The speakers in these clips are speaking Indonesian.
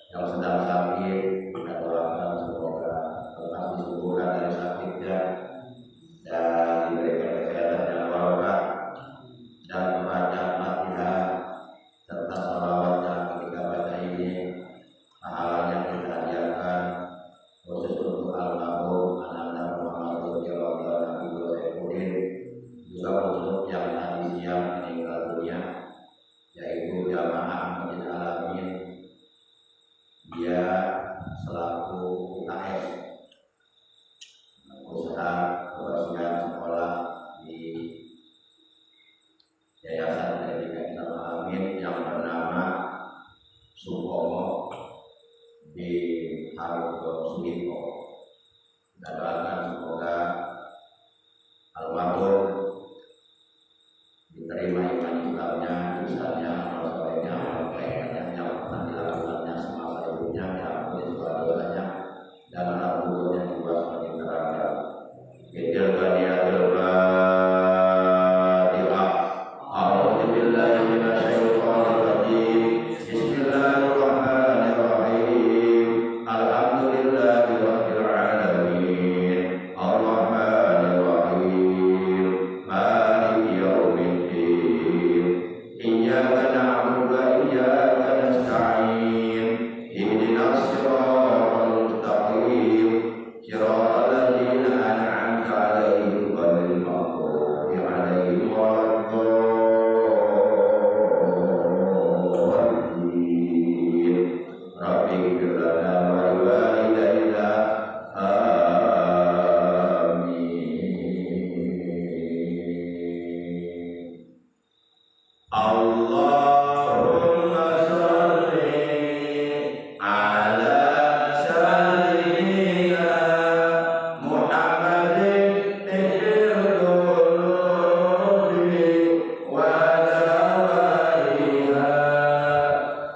yang sedang sakit selaku UKM usaha kebersihan sekolah di Yayasan Pendidikan Islam Alamin yang bernama Sukomo di Haruto Sudiko. Kita doakan semoga almarhum diterima iman Islamnya, misalnya amal solehnya, amal kebaikannya yang pernah dilakukannya semasa hidupnya, diampuni segala dosanya, dan anak buahnya juga semakin terangkan. Kita baniatul Fatihah. A'udzu billahi minasyaitonir rajim. Bismillahirrahmanirrahim. Alhamdulillahi rabbil alamin. Arrahmanir rahim. Maliki yaumiddin. Iyyaka na'budu wa iyyaka nasta'in. Ihdinas siratal mustaqim. Siratal ladzina an'amta 'alaihim ghairil maghdubi 'alaihim waladdallin. Rabbi ighfir lana wa liwalidayna. Amin. Allahumma sholli ala sayyidina Muhammadin tibbil qulubi wa dawaiha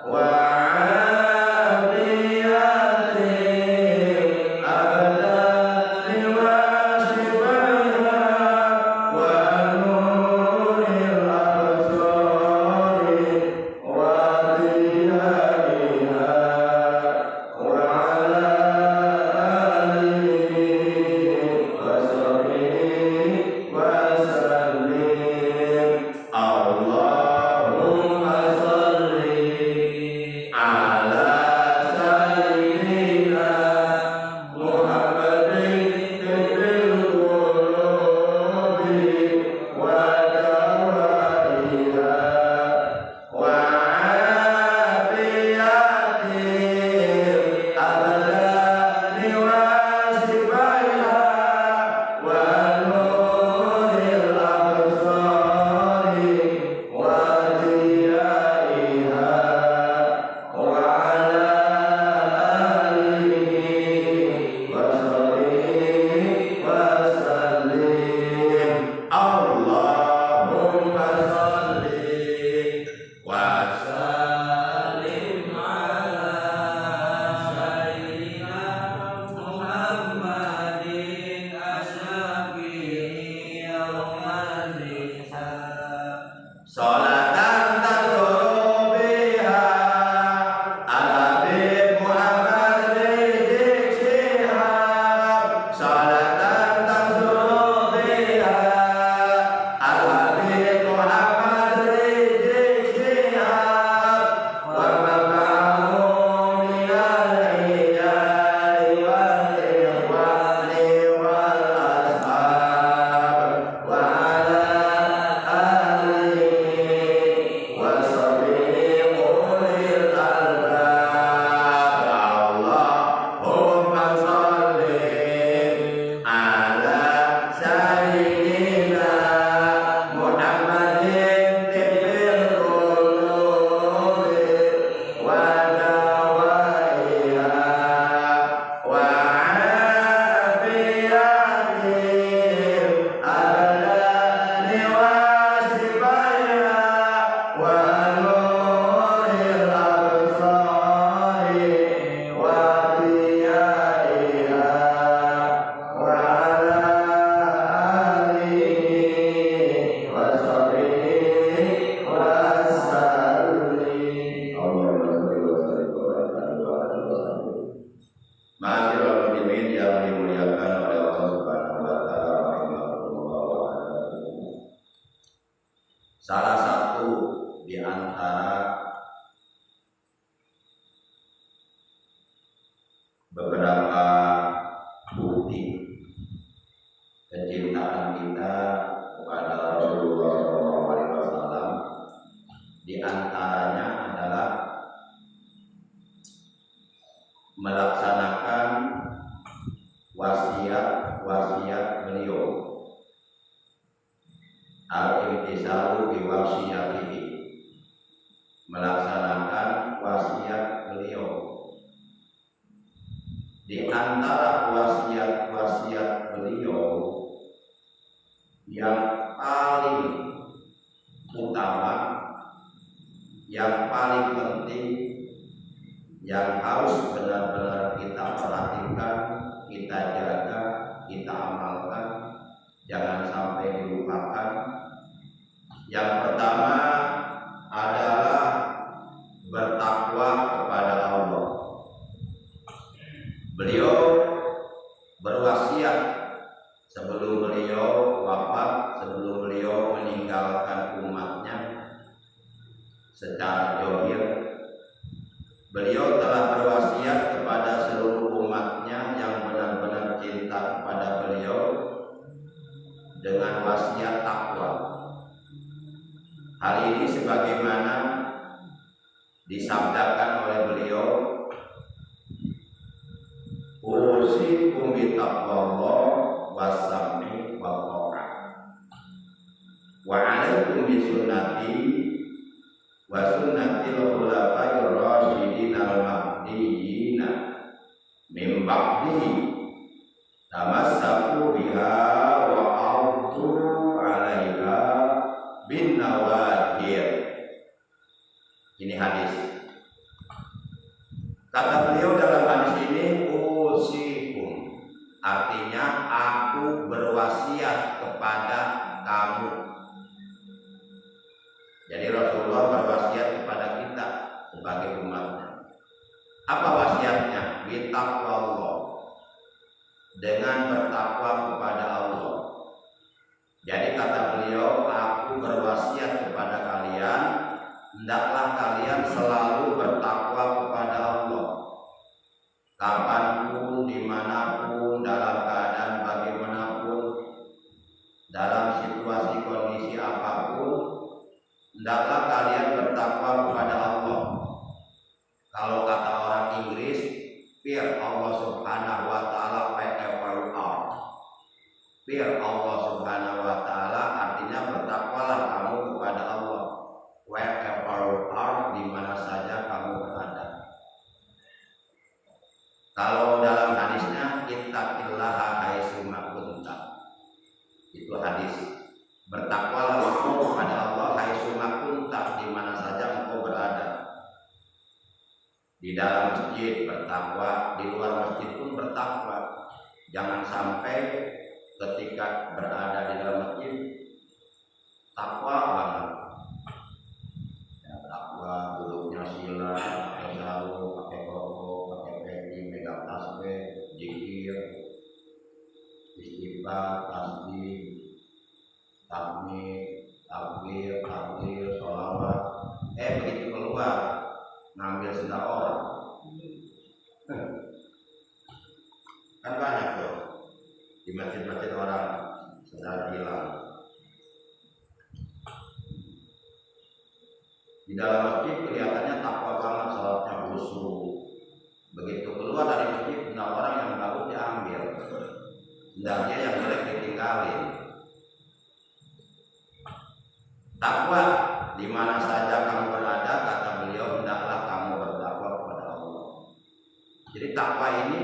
wa afiyatil abdani wa shifaiha wa nuril absari wa diyaiha wa ala alihi wa sahbihi wa sallim. Allahumma sholli ala sayyidina Muhammadin tibbil qulubi wa dawaiha wa afiyatil abdani wa shifaiha wa nuril absari wa diyaiha wa ala alihi wa sahbihi wa sallim. Allahumma sholli wa sallim ala sayyidina Muhammadin asyafi'i yawmal hisab. Salatan tazuru biha al-habib Muhammad Rizik Syihab. Salatan tazuru biha al-habib Muhammad Rizik Syihab. Wa ma'ahu minal ijari wal ikhwani wal ashab wa ala alihi wa sahbihi ulil albab. Allahumma sholli ala sayyidina Muhammadin tibbil qulubi wa dawaiha wa afiyatil abdani wa shifaiha wa nuril absari wa diyaiha wa ala alihi wa sahbihi wa sallim. Ma'asyiral muslimin yang dimuliakan oleh Allah Subhanahu wa taala rahimahullah wa alamin. Salah satu di antara beberapa bukti kecintaan kita kepada Rasulullah SAW, di antaranya adalah melaksanakan wasiat beliau, al-imtisalu bi wasiyatihi, melaksanakan wasiat beliau. Di antara wasiat beliau yang paling utama, yang paling penting, yang harus benar-benar kita perhatikan, kita jaga, kita amalkan, jangan sampai dilupakan. Yang pertama adalah bertakwa kepada Allah. Beliau berwasiat sebelum beliau wafat, sebelum beliau meninggalkan umatnya secara zahir, beliau telah berwasiat kepada seluruh umatnya yang benar-benar cinta kepada beliau dengan wasiat takwa. Hal ini sebagaimana disabdakan oleh beliau, usikum bi taqwallah wasami wa ta'ah wa 'alaikum bi sunnati wa sunnatil khulafa'ir rasyidin al-mahdiyyin min ba'di tamassaku biha wa 'addu 'alaiha bin nawajir. Ini hadis. Kata beliau dalam hadis ini, usikum, artinya aku berwasiat kepada kamu. Jadi Rasulullah berwasiat kepada kita sebagai umatnya. Apa wasiatnya? Bitaqwallah, dengan bertakwa kepada Allah. Jadi kata beliau, aku berwasiat kepada kalian, hendaklah kalian selalu bertakwa kepada Allah. Kapanpun, dimanapun, dalam keadaan bagaimanapun, dalam situasi kondisi apapun, hendaklah kalian bertakwa kepada Allah. Kalau kata orang Inggris, fear Allah Subhanahu wa ta'ala wherever you are. Fear Allah Subhanahu wa ta'ala artinya bertakwalah kamu kepada Allah wherever you are, di mana saja kamu berada. Kalau dalam hadisnya, ittaqillaha haitsu ma kunta. Itu hadis. Bertakwalah engkau kepada Allah haitsu ma kunta, di mana saja engkau berada. Di dalam masjid bertakwa, di luar masjid pun bertakwa. Jangan sampai ketika berada di dalam masjid takwa banget. Ya, takwa duduknya sila, pakai sarung, pakai koko, pakai peci, megang tasbih, zikir, istighfar, tasbih, tahmid, takbir, tahlil, sholawat. Begitu keluar ngambil sendal orang. Kan banyak tuh di masjid-masjid orang sendal hilang. Di dalam masjid kelihatannya takwa banget, salatnya khusyuk. Begitu keluar dari masjid, sendal orang yang bagus diambil, sendalnya yang jelek ditinggalin. Takwa di mana saja kamu berada, kata beliau, hendaklah kamu bertakwa kepada Allah. Jadi takwa ini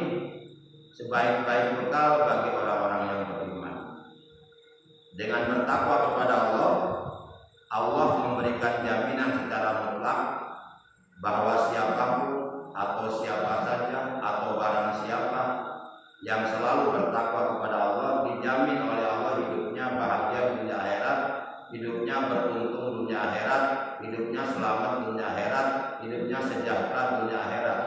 sebaik-baik bekal bagi orang-orang yang beriman. Dengan bertakwa kepada Allah, Allah memberikan jaminan secara mutlak bahwa siapapun atau siapa saja atau barang siapa yang selalu bertakwa kepada Allah, dijamin oleh Allah hidupnya bahagia dunia akhirat, hidupnya beruntung dunia akhirat, hidupnya selamat dunia akhirat, hidupnya sejahtera dunia akhirat.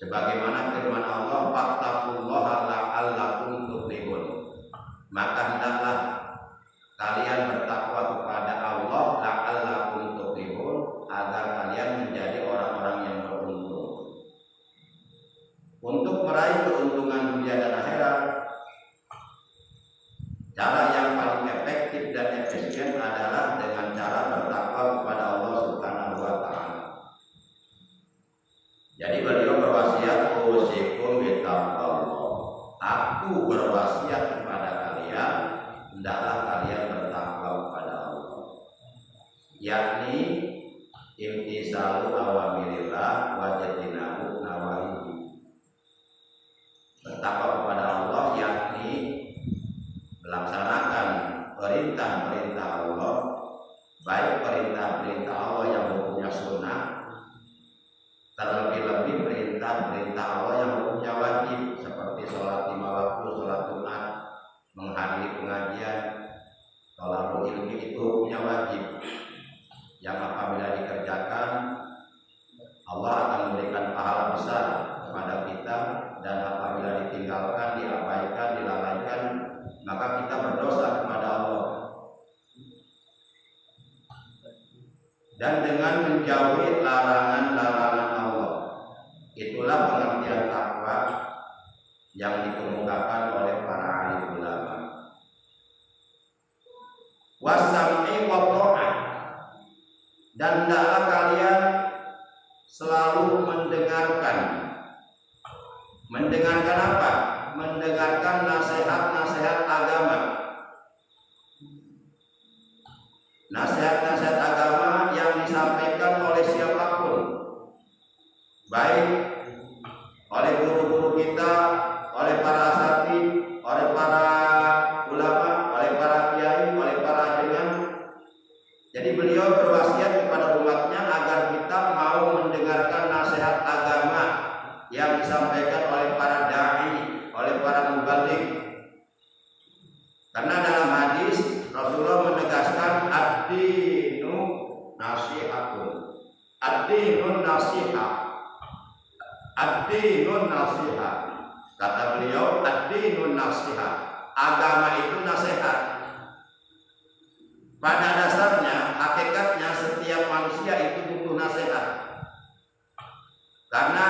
Sebagaimana firman Allah, fattaqullaha la'allakum tuflihun. Maka hendaklah kalian bertakwa kepada Allah la'allakum tuflihun, agar kalian menjadi orang-orang yang beruntung. Untuk meraih keuntungan dunia dan akhirat, cara yang paling efektif dan efisien adalah dengan cara bertakwa kepada Allah Subhanahu wa ta'ala. Jadi beliau berwasiat usikum bitaqwallah. Aku berwasiat kepada kalian, hendaklah kalian bertakwa kepada Allah. Yakni imtisalu awamirillah wa jatinabu nawahi. Bertakwa kepada Allah yakni melaksanakan perintah-perintah Allah, baik perintah-perintah Allah yang hukumnya sunnah, terlebih-lebih perintah-perintah Allah yang hukumnya wajib, seperti sholat 5 waktu, sholat Jumat, menghadiri pengajian, thalabul ilmi itu hukumnya wajib, yang apabila dikerjakan Allah akan memberikan pahala besar kepada kita, dan apabila ditinggalkan, diabaikan, dilalaikan, maka kita berdosa kepada Allah. Dan dengan menjauhi larangan-larangan Allah, itulah pengertian takwa yang dikemukakan oleh para alim ulama. Wasam'i wa ta'ah, dan hendaklah kalian selalu mendengarkan. Mendengarkan apa? Mendengarkan nasihat-nasihat agama. Nasihat-nasihat agama yang disampaikan oleh siapapun, baik oleh guru-guru kita, oleh para asatidz, oleh para ulama, oleh para kiai, oleh para ajengan. Jadi beliau berwasiat kepada umatnya agar kita mau mendengarkan nasihat agama yang disampaikan oleh para dai, oleh para mubaligh. Karena dalam hadis Rasulullah menegaskan ad-dinu nasihatun. Ad-dinun nasihat. Ad-dinun nasihat. Kata beliau, ad-dinun nasihat. Agama itu nasihat. Pada dasarnya, hakikatnya setiap manusia itu butuh nasihat. Karena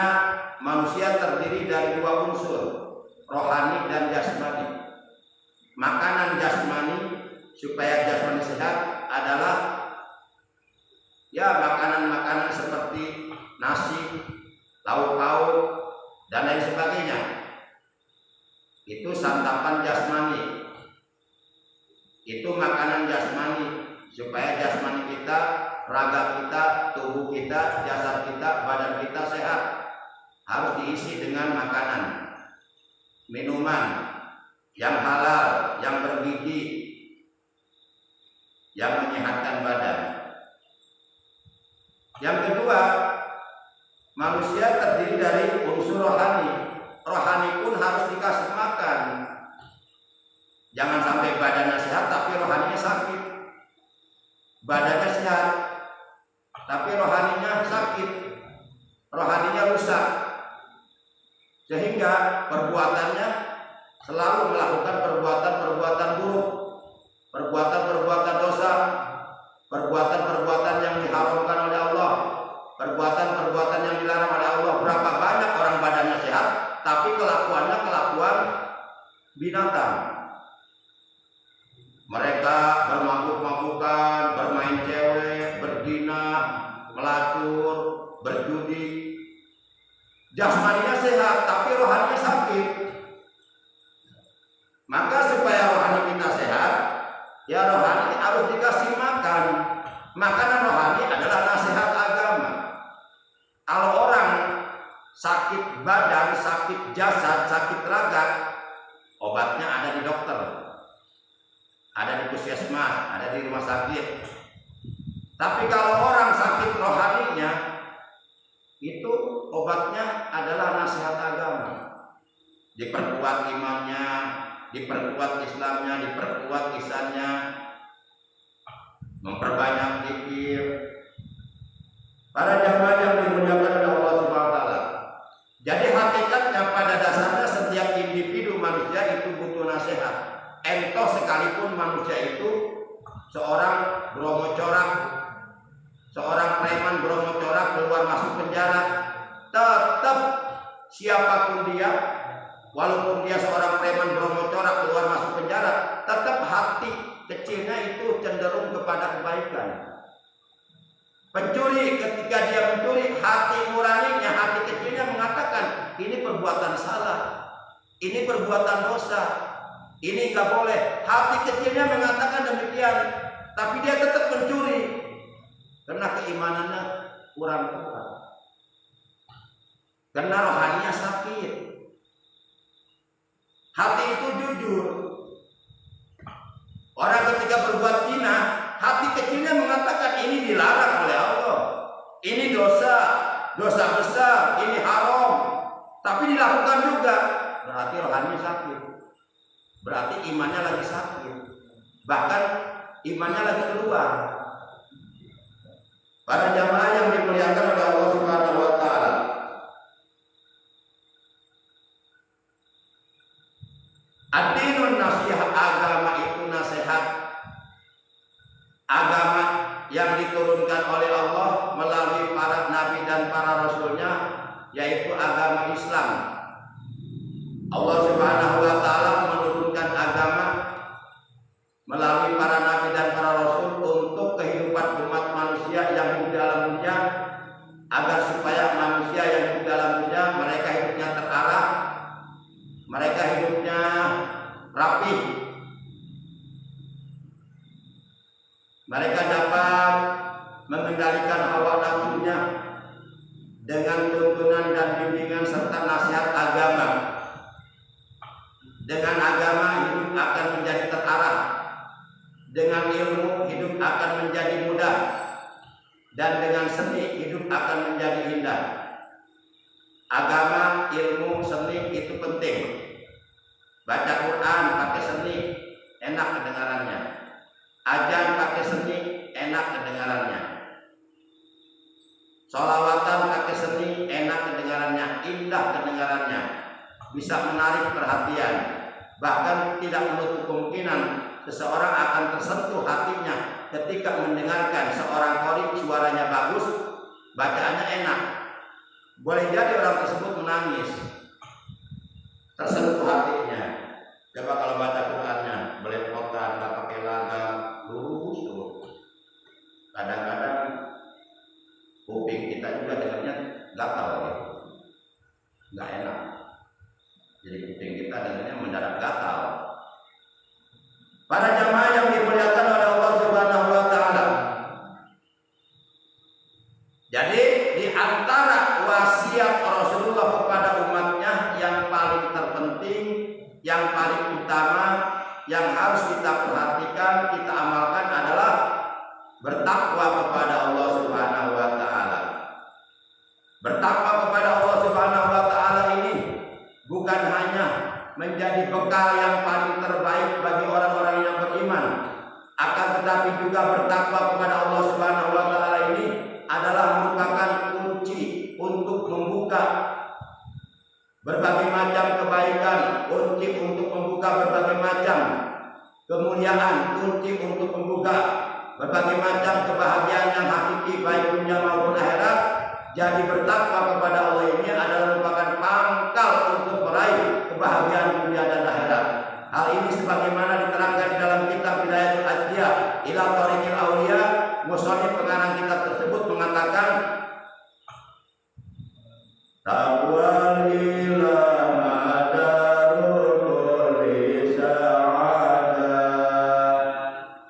manusia terdiri dari 2 unsur, rohani dan jasmani. Makanan jasmani supaya jasmani sehat adalah ya makanan-makanan seperti nasi, lauk-lauk dan lain sebagainya. Itu santapan jasmani. Itu makanan jasmani supaya jasmani kita, raga kita, tubuh kita, jasad kita, badan kita sehat. Harus diisi dengan makanan, minuman yang halal, yang bergizi, yang menyehatkan badan. Yang kedua, manusia terdiri dari unsur rohani. Rohani pun harus dikasih makan. Jangan sampai badannya sehat tapi rohaninya sakit. Badannya sehat tapi rohaninya sakit, rohaninya rusak, sehingga perbuatannya selalu melakukan perbuatan-perbuatan buruk, perbuatan-perbuatan dosa, perbuatan-perbuatan yang diharamkan oleh Allah, perbuatan-perbuatan yang dilarang oleh Allah. Berapa banyak orang badannya sehat tapi kelakuannya kelakuan binatang. Mereka bermabuk-mabukan, bermain cewek, berzina, melacur, berjudi. Jasmaninya sehat tapi rohaninya sakit. Maka supaya rohani kita sehat, ya rohani harus dikasih makan. Makanan rohani adalah nasihat agama. Kalau orang sakit badan, sakit jasad, sakit raga, obatnya ada di dokter, ada di puskesmas, ada di rumah sakit. Tapi kalau orang sakit rohaninya, itu obatnya adalah nasihat agama. Diperkuat imannya, diperkuat Islamnya, diperkuat lisannya, memperbanyak zikir. Para jamaah yang dimuliakan oleh Allah Subhanahu wa taala. Jadi hakikatnya pada dasarnya setiap individu manusia itu butuh nasihat. Entah sekalipun manusia itu seorang Bromo Corak, seorang preman Bromo Corak keluar masuk penjara, tetap siapapun dia, walaupun dia seorang preman Bromo Corak keluar masuk penjara, tetap hati kecilnya itu cenderung kepada kebaikan. Pencuri ketika dia mencuri, hati nuraninya, hati kecilnya mengatakan ini perbuatan salah, ini perbuatan dosa, ini nggak boleh. Hati kecilnya mengatakan demikian, tapi dia tetap mencuri karena keimanannya kurang kuat, karena rohaninya sakit. Hati itu jujur. Orang ketika berbuat zina, hati kecilnya mengatakan ini dilarang oleh Allah, ini dosa, dosa besar, ini haram, tapi dilakukan juga. Berarti rohani sakit, berarti imannya lagi sakit, bahkan imannya lagi keluar. Para jamaah yang dimuliakan oleh Allah Subhanahu wa taala, ad-dinun nasihat, agama itu nasihat. Agama yang diturunkan oleh Allah melalui para nabi dan para rasulnya, yaitu agama Islam. Allah Subhanahu wa taala menurunkan agama melalui para nabi dan para rasul untuk kehidupan umat manusia yang hidup dalam dunia, agar supaya manusia yang hidup dalam dunia mereka hidupnya terarah, mereka hidupnya rapih, mereka dapat mengendalikan hawa nafsunya dengan tuntunan dan bimbingan serta nasihat agama. Dengan agama hidup akan menjadi terarah, dengan ilmu hidup akan menjadi mudah, dan dengan seni hidup akan menjadi indah. Agama, ilmu, seni itu penting. Baca Quran pakai seni, enak kedengarannya. Azan pakai seni, enak kedengarannya. Sholawatan pakai seni, enak kedengarannya, indah kedengarannya, bisa menarik perhatian. Bahkan tidak menutup kemungkinan seseorang akan tersentuh hatinya ketika mendengarkan seorang qori suaranya bagus, bacaannya enak. Boleh jadi orang tersebut menangis, tersentuh hatinya. Coba kalau baca Qurannya belepotan, nggak pakai lagam, lurus tuh. Kadang-kadang kuping kita juga dengarnya gatal, gitu. Nggak enak. Jadi kuping kita dengarnya mendadak gatal. Para jamaah yang dimuliakan oleh Allah Subhanahu wa taala. Jadi di antara wasiat Rasulullah kepada umatnya yang paling terpenting, yang paling utama, yang harus kita perhatikan, kita amalkan adalah bertakwa kepada Allah Subhanahu wa taala. Bertakwa kepada Allah Subhanahu wa taala ini bukan hanya menjadi bekal yang paling terbaik bagi orang-orang yang beriman, akan tetapi juga bertakwa kepada Allah Subhanahu wa taala ini adalah merupakan kunci untuk membuka berbagai macam kebaikan, kunci untuk membuka berbagai macam kemuliaan, kunci untuk membuka berbagai macam kebahagiaan yang hakiki baik dunia maupun akhirat. Jadi bertakwa kepada Allah ini adalah merupakan pangkal untuk meraih kebahagiaan dunia dan akhirat. Hal ini sebagaimana diterangkan di dalam kitab Hidayatul Adhiyah ila Thariqil Auliya, musannif pengarang kitab tersebut mengatakan, taqwa lillah madarul kulli sa'adah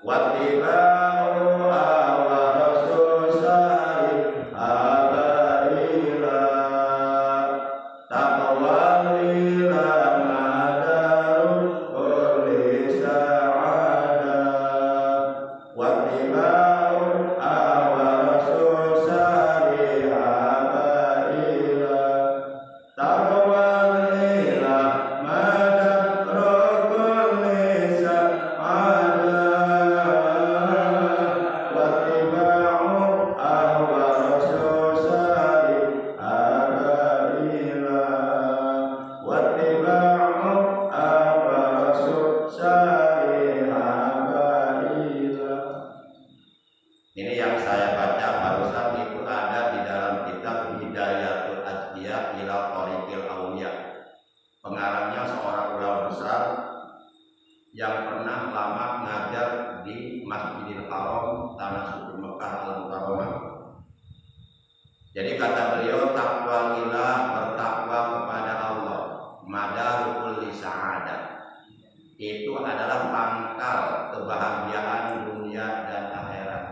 wa tibau awarasul sari abaila. Taqwa lillah madarul kulli sa'adah wa tibau awarasul sari abaila. Taqwa lillah madarul kulli sa'adah wa tibau awarasul sari abaila. Wa tibau awarasul sari abaila. Ini yang saya baca barusan itu ada di dalam kitab Hidayatul Adhiyah ila Thariqil Auliya. Pengarangnya seorang ulama besar yang pernah lama mengajar di Masjidil Haram, tanah suci Mekah Al-Mukarramah, Jadi kata beliau, takwa ilah, bertakwa kepada Allah, madarul kulli sa'adah. Itu adalah pangkal kebahagiaan dunia dan akhirat.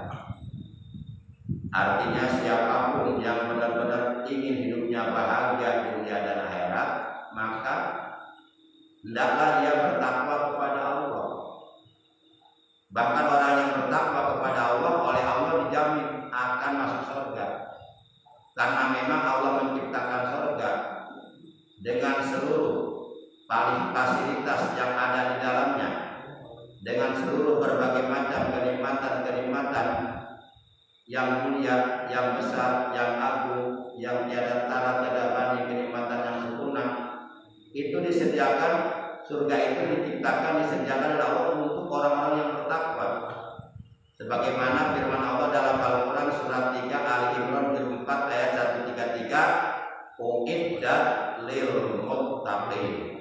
Artinya siapapun yang benar-benar ingin hidupnya bahagia dunia dan akhirat, maka hendaklah dia bertakwa kepada Allah. Bahkan orang yang bertakwa kepada Allah, oleh Allah dijamin akan masuk surga. Karena memang Allah menciptakan surga dengan seluruh fasilitas yang ada di dalamnya, dengan seluruh berbagai macam kenikmatan-kenikmatan yang mulia, yang besar, yang agung, yang tiada tara, tiada banding, kenikmatan yang sempurna. Itu disediakan, surga itu disediakan oleh Allah untuk orang-orang yang bertakwa. Sebagaimana firman Allah dalam Al-Quran surat 3 Ali Imran 4 ayat 133, uiddat lil muttaqin.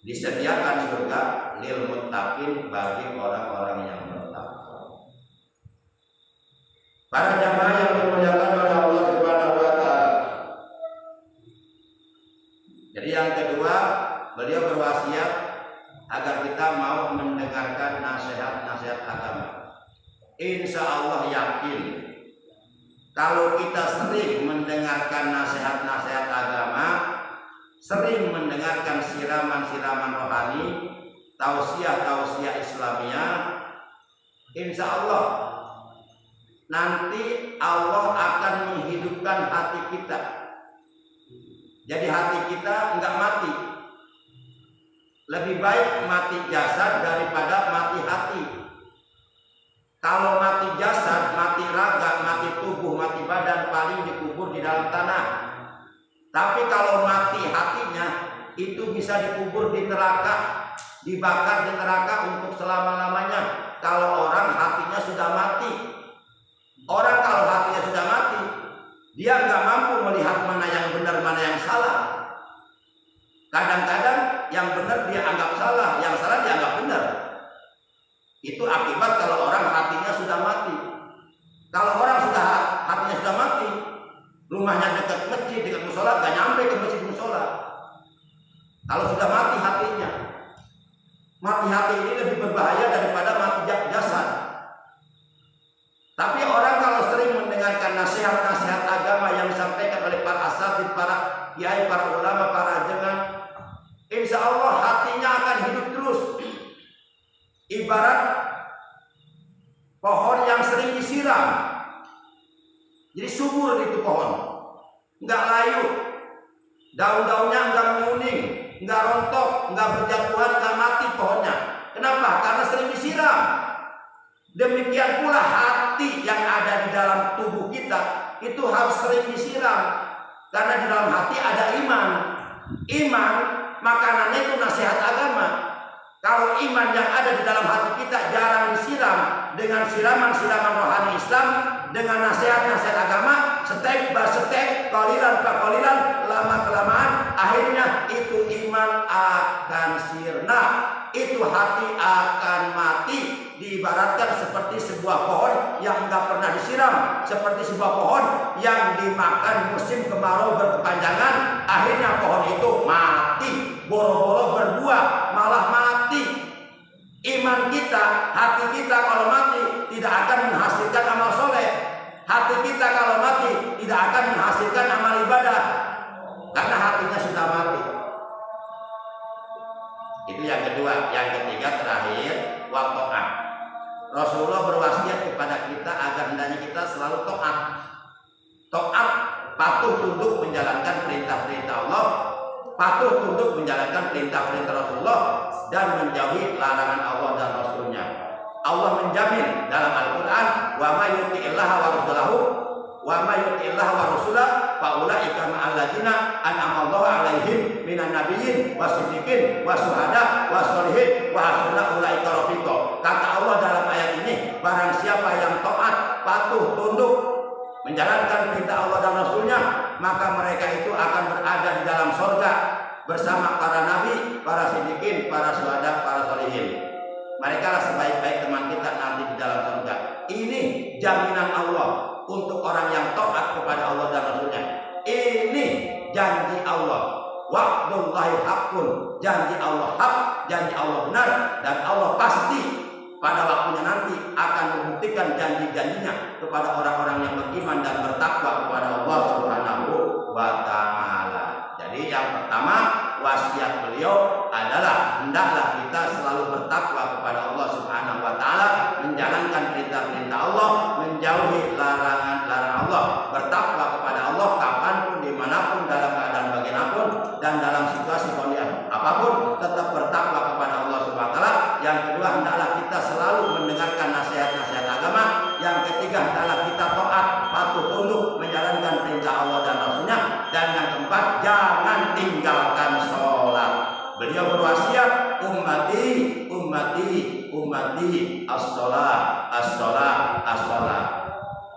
Disediakan surga lil muttaqin, bagi orang-orang yang bertakwa. Para jamaah yang dimuliakan oleh Allah Subhanahu wa taala. Jadi yang kedua, beliau berwasiat agar kita mau mendengarkan nasihat-nasihat agama. Insya Allah yakin kalau kita sering mendengarkan nasihat-nasihat agama, sering mendengarkan siraman-siraman rohani, tausiah-tausiah Islamiyah, insya Allah nanti Allah akan menghidupkan hati kita. Jadi hati kita enggak mati. Lebih baik mati jasad daripada mati hati. Kalau mati jasad, mati raga, mati tubuh, mati badan, paling dikubur di dalam tanah. Tapi kalau mati hatinya, itu bisa dikubur di neraka, dibakar di neraka untuk selama-lamanya. Kalau orang hatinya sudah mati. Orang kalau hatinya sudah mati, dia nggak mampu melihat mana yang benar, mana yang salah. Kadang-kadang yang benar dia anggap salah, yang salah dia anggap benar. Itu akibat kalau orang hatinya sudah mati. Kalau orang hatinya sudah mati, rumahnya dekat masjid, dekat musola, nggak nyampe ke masjid musola. Kalau sudah mati hatinya, mati hati ini lebih berbahaya daripada mati jasad. Tapi orang kalau sering mendengarkan nasihat-nasihat agama yang disampaikan oleh para asatidz, para kiai, para ulama, para jengan, insya Allah hatinya akan hidup terus. Ibarat pohon yang sering disiram, jadi subur itu pohon, nggak layu, daun-daunnya nggak menguning, nggak rontok, nggak berjatuhan, nggak mati pohonnya. Kenapa? Karena sering disiram. Demikian pula hati yang ada di dalam tubuh kita itu harus sering disiram, karena di dalam hati ada iman. Iman makanannya itu nasihat agama. Kalau iman yang ada di dalam hati kita jarang disiram dengan siraman-siraman rohani Islam, dengan nasihat-nasihat agama, step by step, qalilan fa qalilan, lama-kelamaan akhirnya itu iman akan sirna, itu hati akan mati. Diibaratkan seperti sebuah pohon yang enggak pernah disiram, seperti sebuah pohon yang dimakan musim kemarau berkepanjangan, akhirnya pohon itu mati, boro-boro berbuah malah mati. Iman kita, hati kita kalau mati tidak akan menghasilkan amal soleh. Hati kita kalau mati tidak akan menghasilkan amal ibadah, karena hatinya sudah mati. Itu yang kedua. Yang ketiga terakhir, wa ta'ah. Rasulullah berwasiat kepada kita agar hendaknya kita selalu taat. Taat, patuh tunduk menjalankan perintah-perintah Allah, patuh tunduk menjalankan perintah-perintah Rasulullah, dan menjauhi larangan Allah dan Rasulnya. Allah menjamin dalam Al-Quran, wa may yuti'illaha wa rasulahu wa may yuti'illaha wa rasulahu fa ulaika ma'al ladzina an'ama Allahu 'alaihim minan nabiyyin wasiddiqin wasyuhada wassolihin wa hasuna ulaika rafiqa. Kata Allah dalam ayat ini, barang siapa yang taat, patuh, tunduk menjalankan perintah Allah dan Rasulnya, maka mereka itu akan berada di dalam surga bersama para nabi, para siddiqin, para syuhada, para sholihin. Mereka lah sebaik-baik teman kita nanti di dalam surga. Ini jaminan Allah untuk orang yang taat kepada Allah dan Rasulnya. Ini janji Allah. Wa'dullahi haqqun, janji Allah hak, janji Allah benar, dan Allah pasti pada waktunya nanti akan membuktikan janji-janjinya kepada orang-orang yang beriman dan bertakwa kepada Allah Subhanahu wa Ta'ala. Jadi yang pertama, wasiat beliau adalah hendaklah kita selalu bertakwa kepada Allah Subhanahu wa Ta'ala, menjalankan perintah-perintah Allah, menjauhi larangan-larangan Allah, bertakwa kepada Allah kapanpun, dimanapun, dalam keadaan bagaimanapun, dan dalam situasi kondisi apapun tetap bertakwa kepada Allah Subhanahu wa Ta'ala. Yang kedua, hendaklah kita selalu mendengarkan nasihat-nasihat agama. Yang ketiga, hendaklah kita taat, patuh tunduk menjalankan perintah Allah dan Rasulnya. Dan yang keempat, jangan tinggalkan sholat. Beliau berwasiat, ummati, ummati, ummati, as-sholat, as-sholat, as-sholat.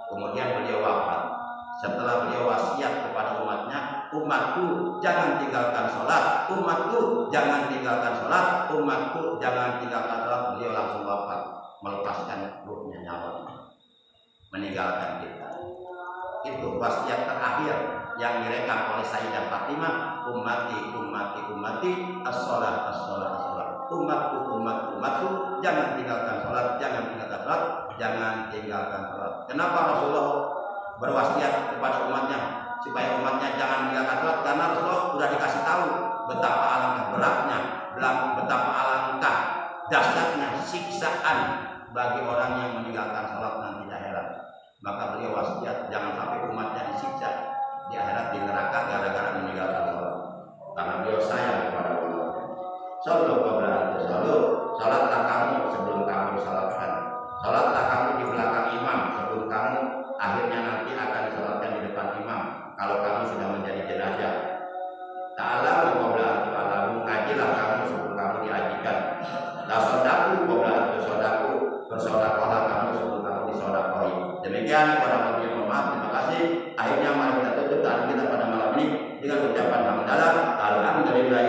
Kemudian beliau wafat. Setelah beliau wasiat kepada umatnya, umatku jangan tinggalkan sholat, umatku jangan tinggalkan sholat, umatku jangan tinggalkan sholat. Beliau langsung wafat, melepaskan ruhnya, nyawanya, meninggalkan kita. Itu wasiat terakhir yang direkam oleh Sayyidah Fatimah, ummati, ummati, ummati, as-sholat, as-sholat, as-sholat. Umatku, umatku, umatku, jangan tinggalkan sholat, jangan tinggalkan sholat, jangan tinggalkan sholat. Kenapa Rasulullah berwasiat kepada umatnya supaya umatnya jangan meninggalkan sholat? Karena Rasulullah sudah dikasih tahu betapa alangkah beratnya, betapa alangkah dahsyatnya siksaan bagi orang yang meninggalkan sholat nanti di akhirat. Maka beliau wasiat jangan sampai umatnya disiksa di akhirat di neraka gara-gara meninggalkan sholat. Karena beliau sayang kepada umatnya. Sholatlah kamu sebelum kamu disalatkan. Sholatlah kamu di belakang imam sebelum kamu akhirnya nanti akan disalatkan di depan imam kalau kamu sudah menjadi jenazah. Ta'alamu qabla an tu'alamu, ngajilah kamu sebelum kamu diajikan. Tasodaku qabla an tusodaku, bersodakohlah kamu sebelum kamu disodakoi. Demikian para pemirsa, mohon maaf, terima kasih. Akhirnya mari kita tutup taat kita pada malam ini dengan ucapan hamdalah alhamdulillah.